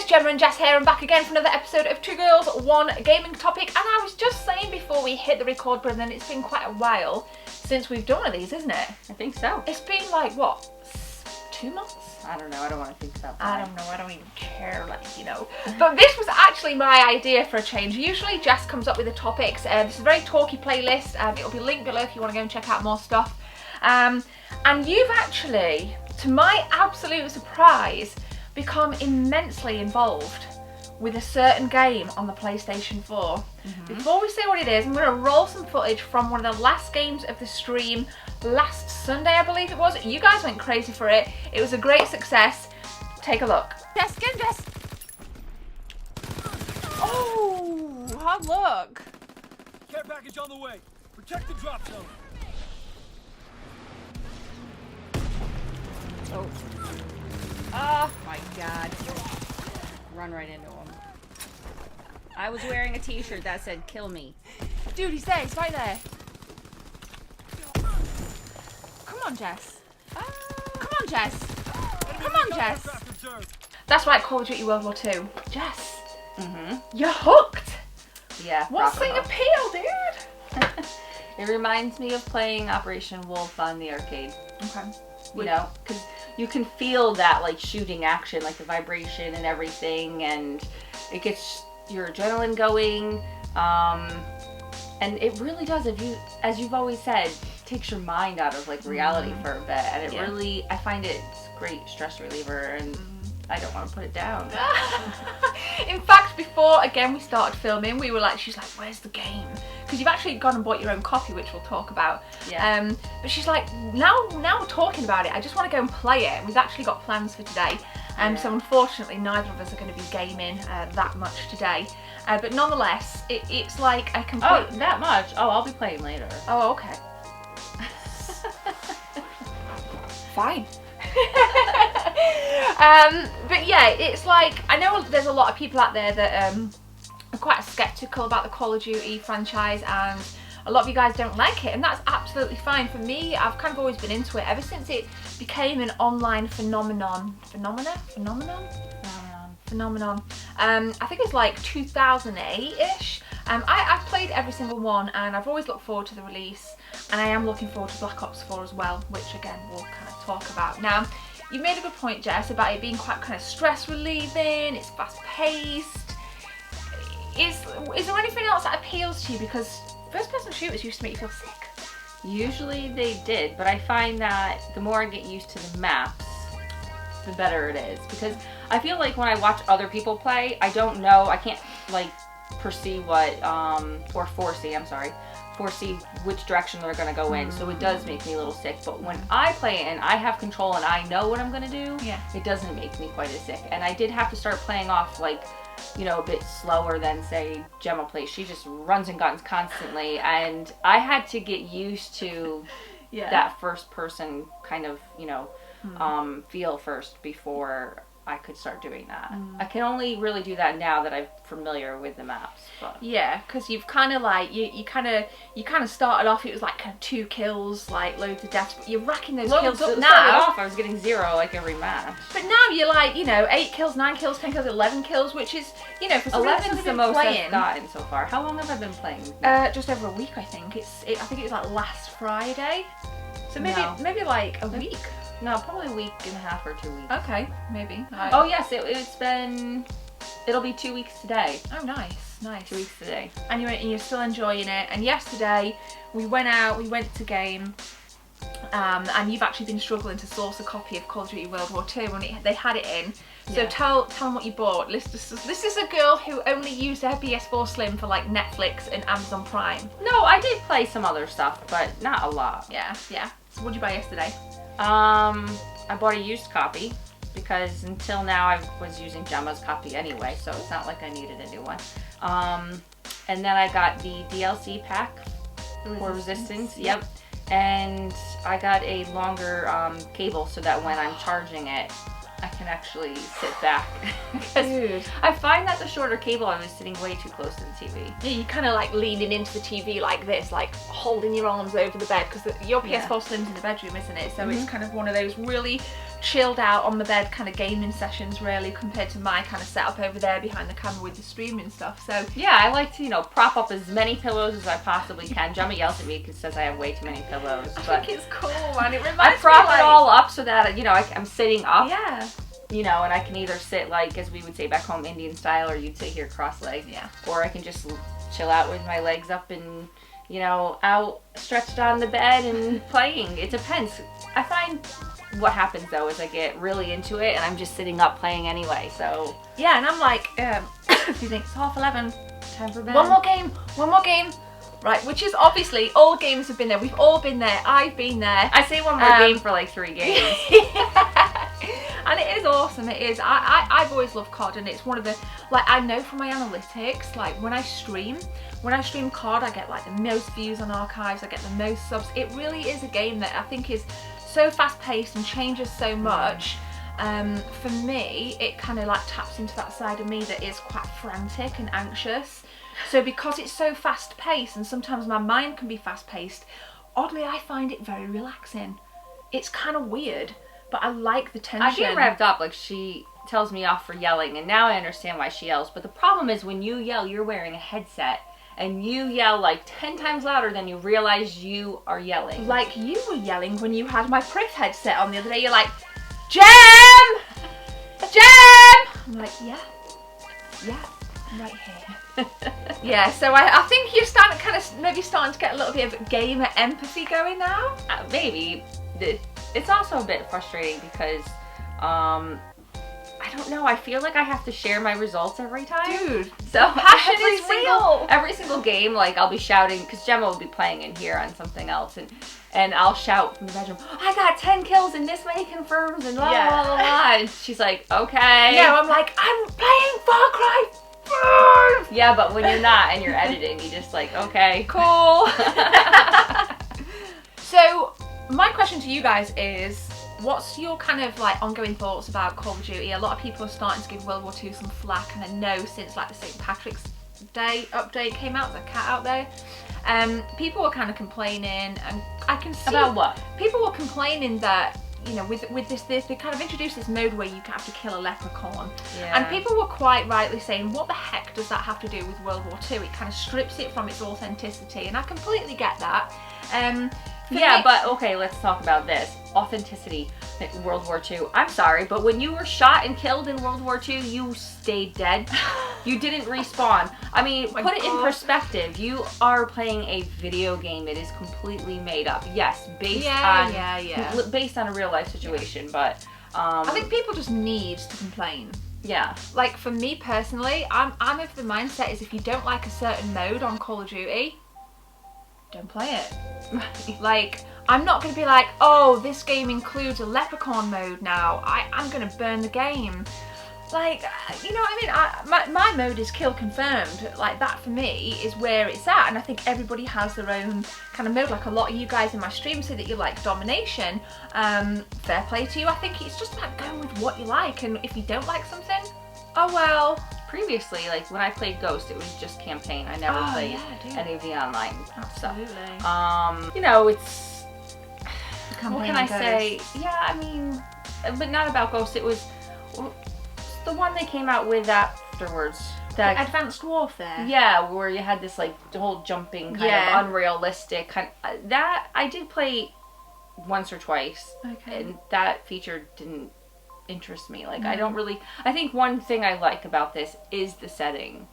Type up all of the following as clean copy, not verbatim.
Gemma and Jess here. I'm back again for another episode of Two Girls, One Gaming Topic. And I was just saying before we hit the record button, and it's been quite a while since we've done one of these, isn't it? I think so. It's been like, what, 2 months? I don't know, I don't want to think about that. I don't know, I don't even care, like, you know. But this was actually my idea for a change. Usually Jess comes up with the topics. This is a very talky playlist. It'll be linked below if you want to go and check out more stuff. And you've actually, to my absolute surprise, become immensely involved with a certain game on the PlayStation 4. Before we say what it is, I'm going to roll some footage from one of the last games of the stream last Sunday, I believe it was. You guys went crazy for it. It was a great success. Take a look. Jess, get him, Jess! Oh, hard luck. Care package on the way. Protect the drop zone. Oh. Oh my god. Run right into him. I was wearing a t-shirt that said kill me. Dude, he's there. He's right there. Come on, Jess. Come on, Jess. Come on, Jess. That's right, Call of Duty WW2. Jess. You're hooked. Yeah. What's the appeal, dude? It reminds me of playing Operation Wolf on the arcade. Okay. You know, because you can feel that like shooting action, like the vibration and everything, and it gets your adrenaline going. And it really does, as you've always said, takes your mind out of like reality for a bit, and it really, I find it's a great stress reliever, and I don't want to put it down. In fact, before again we started filming, we were like, she's like, where's the game? Because you've actually gone and bought your own copy, which we'll talk about. Yeah. But she's like, now we're talking about it, I just want to go and play it. We've actually got plans for today. So unfortunately, neither of us are going to be gaming that much today. But nonetheless, it's like a complete... Oh, that much? Oh, I'll be playing later. Oh, okay. Fine. But yeah, it's like, I know there's a lot of people out there that are quite skeptical about the Call of Duty franchise, and a lot of you guys don't like it, and that's absolutely fine. For me, I've kind of always been into it ever since it became an online phenomenon. I think it's like 2008-ish. I've played every single one, and I've always looked forward to the release, and I am looking forward to Black Ops 4 as well, which again we'll kind of talk about. Now, you made a good point, Jess, about it being quite kind of stress relieving, it's fast paced. Is there anything else that appeals to you? Because first person shooters used to make you feel sick. Usually they did, but I find that the more I get used to the maps, the better it is. Because I feel like when I watch other people play, I don't know, I can't like foresee what, or foresee which direction they're going to go in, so it does make me a little sick. But when I play it and I have control and I know what I'm going to do, it doesn't make me quite as sick. And I did have to start playing off like, you know, a bit slower than say Gemma plays. She just runs and guns constantly, and I had to get used to that first person kind of, you know, feel first before I could start doing that. I can only really do that now that I'm familiar with the maps. But. Yeah, because you've kind of like you kind of started off. It was like kind of 2 kills, like loads of deaths. But you're racking those kills up now. I was getting 0 like every match. But now you're like, you know, 8 kills, 9 kills, 10 kills, 11 kills, which is, you know, for 11's the most I've gotten so far. How long have I been playing? Just over a week, I think. I think it was like last Friday. So maybe like a week. No, probably a week and a half or 2 weeks. Okay, maybe. Oh yes, it'll be 2 weeks today. Oh nice. 2 weeks today. And you're still enjoying it. And yesterday we went to game, and you've actually been struggling to source a copy of Call of Duty WW2 when they had it in. So tell them what you bought. This is a girl who only used her PS4 Slim for like Netflix and Amazon Prime. No, I did play some other stuff, but not a lot. Yeah. So what did you buy yesterday? I bought a used copy because until now I was using Gemma's copy anyway, so it's not like I needed a new one. And then I got the DLC pack for Resistance. Yep. And I got a longer cable so that when I'm charging it, I can actually sit back. Dude. I find that the shorter cable, I was sitting way too close to the TV. Yeah, you're kind of like leaning into the TV like this, like holding your arms over the bed, because your PS4 Slim's in the bedroom, isn't it? So it's kind of one of those really chilled out on the bed kind of gaming sessions really, compared to my kind of setup over there behind the camera with the streaming stuff. So yeah, I like to, you know, prop up as many pillows as I possibly can. Jemma yells at me because says I have way too many pillows. I think it's cool, man. It reminds I me prop like, it all up so that, you know, I'm sitting up. Yeah. You know, and I can either sit like, as we would say back home, Indian style, or you'd sit here cross-legged. Yeah. Or I can just chill out with my legs up and, you know, out stretched on the bed and playing. It depends. I find what happens though is I get really into it and I'm just sitting up playing anyway, so. Yeah, and I'm like, excuse me, it's 11:30, Time for bed. one more game. Right, which is obviously, all games have been there. We've all been there. I've been there. I say one more game for like 3 games. And it is awesome, it is. I've always loved COD, and it's one of the, like, I know from my analytics, like when I stream COD, I get like the most views on archives, I get the most subs. It really is a game that I think is so fast paced and changes so much. For me, it kind of like taps into that side of me that is quite frantic and anxious. So because it's so fast paced, and sometimes my mind can be fast paced, oddly I find it very relaxing. It's kind of weird, but I like the tension. I get revved up, like she tells me off for yelling, and now I understand why she yells. But the problem is when you yell, you're wearing a headset, and you yell like 10 times louder than you realize you are yelling. Like you were yelling when you had my Priv headset on the other day. You're like, Gem! I'm like, yeah, I'm right here. Yeah, so I think you're starting to get a little bit of gamer empathy going now. Maybe. It's also a bit frustrating because, I don't know, I feel like I have to share my results every time. Dude, so passion is real. Every single game, like, I'll be shouting, because Gemma will be playing in here on something else, and I'll shout from the bedroom, I got 10 kills and this many confirms and blah, blah, blah, blah. And she's like, okay. Yeah, I'm like, I'm playing Far Cry 5! Yeah, but when you're not and you're editing, you just like, okay. Cool. So, my question to you guys is, what's your kind of like ongoing thoughts about Call of Duty? A lot of people are starting to give World War II some flack, and I know since like the St. Patrick's Day update came out, there's a cat out there. People were kind of complaining, and I can see About what? People were complaining that, you know, with this they kind of introduced this mode where you have to kill a leprechaun. Yeah. And people were quite rightly saying, what the heck does that have to do with World War II? It kind of strips it from its authenticity, and I completely get that. Yeah, but okay, let's talk about this. Authenticity in World War II. I'm sorry, but when you were shot and killed in World War II, you stayed dead. You didn't respawn. I mean, put it in perspective. You are playing a video game. It is completely made up. Yes, based on a real life situation, but I think people just need to complain. Yeah. Like for me personally, I'm of the mindset is if you don't like a certain mode on Call of Duty, don't play it. Like, I'm not going to be like, oh, this game includes a leprechaun mode now, I'm going to burn the game. Like, you know what I mean? My mode is kill confirmed. Like, that for me is where it's at, and I think everybody has their own kind of mode. Like, a lot of you guys in my stream say that you like domination. Fair play to you. I think it's just about going with what you like, and if you don't like something, oh well. Previously, like when I played Ghost, it was just campaign. I never played any of the online stuff. You know, it's what can I say? Yeah, I mean, but not about Ghost. It was the one they came out with afterwards. That Advanced Warfare. Yeah, where you had this like whole jumping kind of unrealistic kind. That I did play once or twice, and that feature didn't interest me. Like, I don't really. I think one thing I like about this is the setting.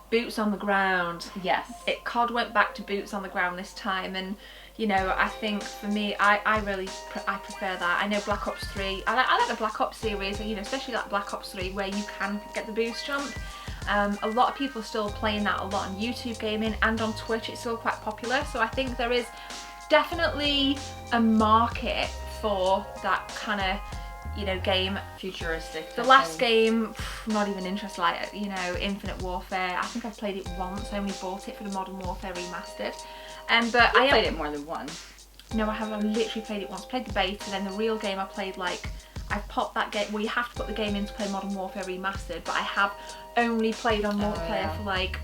Boots on the ground. Yes. COD went back to boots on the ground this time, and you know, I think for me, I prefer that. I know Black Ops 3. I like the Black Ops series, you know, especially like Black Ops 3 where you can get the boost jump. A lot of people are still playing that a lot on YouTube gaming, and on Twitch it's still quite popular. So I think there is definitely a market for that kind of, you know, game. Futuristic. The last game, not even interested, like, you know, Infinite Warfare. I think I've played it once. I only bought it for the Modern Warfare Remastered. But I played it more than once. No, I haven't. I literally played it once. Played the beta, then the real game I played, like, I popped that game. Well, you have to put the game in to play Modern Warfare Remastered, but I have only played on multiplayer for like,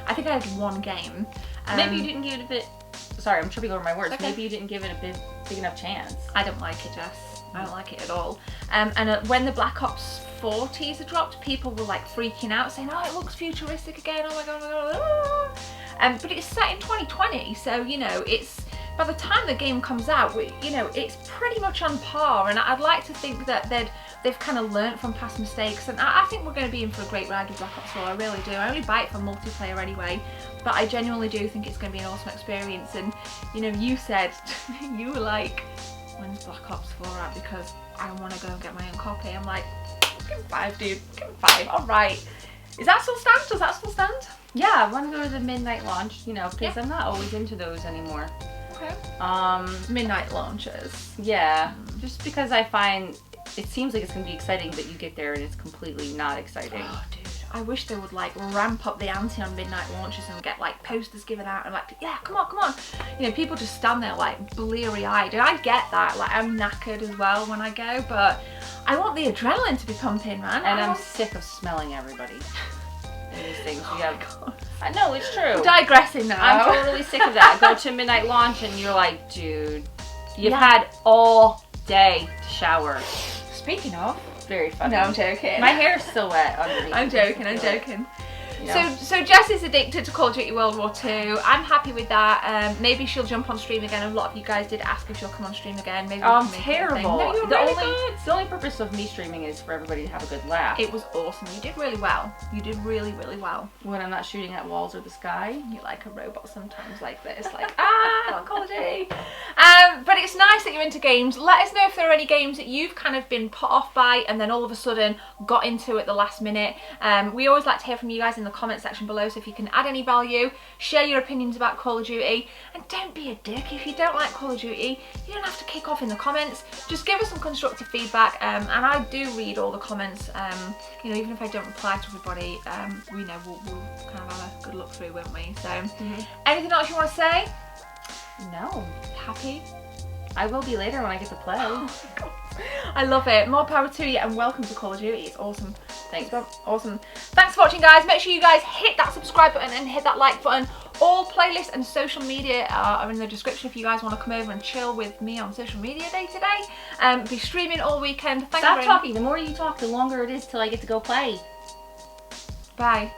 I think I had one game. Maybe you didn't give it a bit. Sorry, I'm tripping over my words. Okay. Maybe you didn't give it a big enough chance. I don't like it, Jess. I don't like it at all. And when the Black Ops 4 teaser dropped, people were like freaking out, saying, "Oh, it looks futuristic again! Oh my god, oh my god!" Ah! But it's set in 2020, so you know, it's by the time the game comes out, you know, it's pretty much on par. And I'd like to think that they've kind of learnt from past mistakes, and I think we're going to be in for a great ride with Black Ops 4. I really do. I only buy it for multiplayer anyway, but I genuinely do think it's going to be an awesome experience. And you know, you said you were like, "When's Black Ops 4 out? Because I want to go and get my own copy." I'm like, "Give me 5, dude. Give me 5. All right." Is that still stand? Does that still stand? Yeah, I want to go to the midnight launch, you know, because Yeah. I'm not always into those anymore. Okay. Midnight launches. Yeah, just because I find it seems like it's going to be exciting, but you get there and it's completely not exciting. Oh, dude. I wish they would like ramp up the ante on midnight launches and get like posters given out and like, yeah, come on, come on. You know, people just stand there like bleary eyed. And I get that. Like, I'm knackered as well when I go, but I want the adrenaline to be pumping, man. And I'm sick of smelling everybody. These things. Oh You have, my God. I know, it's true. I'm digressing now. I'm totally sick of that. Go to midnight launch and you're like, dude, you've Yeah. had all day to shower. Speaking of, Very funny. no, I'm joking. My hair's still wet underneath. I'm joking, I'm joking. You know? So Jess is addicted to Call of Duty World War II. I'm happy with that. Maybe she'll jump on stream again. A lot of you guys did ask if she'll come on stream again. Maybe we I'm can make it a thing. terrible. No, you're the really only good. the only purpose of me streaming is for everybody to have a good laugh. It was awesome. You did really well. You did really, really well. When I'm not shooting at walls or the sky. You're like a robot sometimes like this. Like, on Call of Duty. But it's nice that you're into games. Let us know if there are any games that you've kind of been put off by and then all of a sudden got into at the last minute. We always like to hear from you guys in the comment section below. So if you can add any value, share your opinions about Call of Duty, and don't be a dick. If you don't like Call of Duty, you don't have to kick off in the comments. Just give us some constructive feedback, and I do read all the comments. You know, even if I don't reply to everybody, we know we'll kind of have a good look through, won't we? So, anything else you want to say? No. Happy? I will be later when I get to play. Oh my God. I love it. More power to you, and welcome to Call of Duty. It's awesome. Thanks. Awesome. Thanks for watching, guys. Make sure you guys hit that subscribe button and hit that like button. All playlists and social media are in the description if you guys want to come over and chill with me on social media day to day. Be streaming all weekend. Stop talking. The more you talk, the longer it is till I get to go play. Bye.